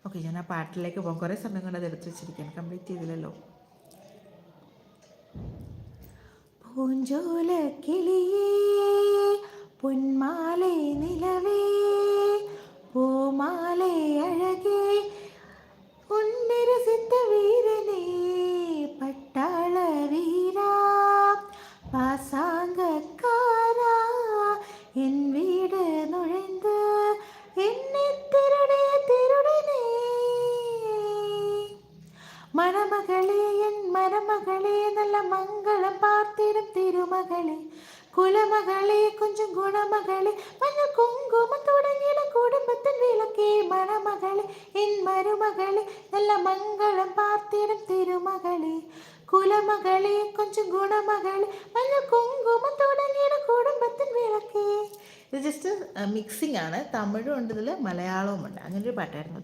Okay, ഞാൻ ആ പാട്ടിലേക്ക് പോകാം. കുറേ സമയം കൊണ്ട് അത് എടുത്ത് വെച്ചിരിക്കാൻ, കംപ്ലീറ്റ് ചെയ്തില്ലല്ലോ. പൂഞ്ചോല കിളിയേ പൊന്മാലേ നിലവേ പൂമാലേ അഴകേ പൊന്നിരസിത്ത വീരനേ പട്ടാള വീരാ പാസാങ്കക്കാരാ എൻ വീട് നുഴந்து എന്നെ തിരുടിയ തിരുടനേ മണമകളെ എൻ മരുമകളെ നല്ല മംഗളം പാർത്തിടും തിരുമകളെ കുലമകളെ കൊഞ്ചും ഗുണമകളെ മഞ്ഞൾ കുങ്കുമം തുടങ്ങിയിടും കുടുംബത്തിൻ വിളക്കേ മണമകളെ എൻ മരുമകളെ നല്ല മംഗളം പാർത്തിടും തിരുമകളെ കുലമകളെ കൊഞ്ചും ഗുണമകളെ മഞ്ഞൾ കുങ്കുമം തുടങ്ങിയിടും കുടുംബത്തിൻ വിളക്കേ. ഇത് ജസ്റ്റ് മിക്സിംഗ് ആണ്, തമിഴും ഉണ്ട് ഇതിൽ, മലയാളവും ഉണ്ട്. അങ്ങനെ ഒരു പാട്ടായിരുന്നു.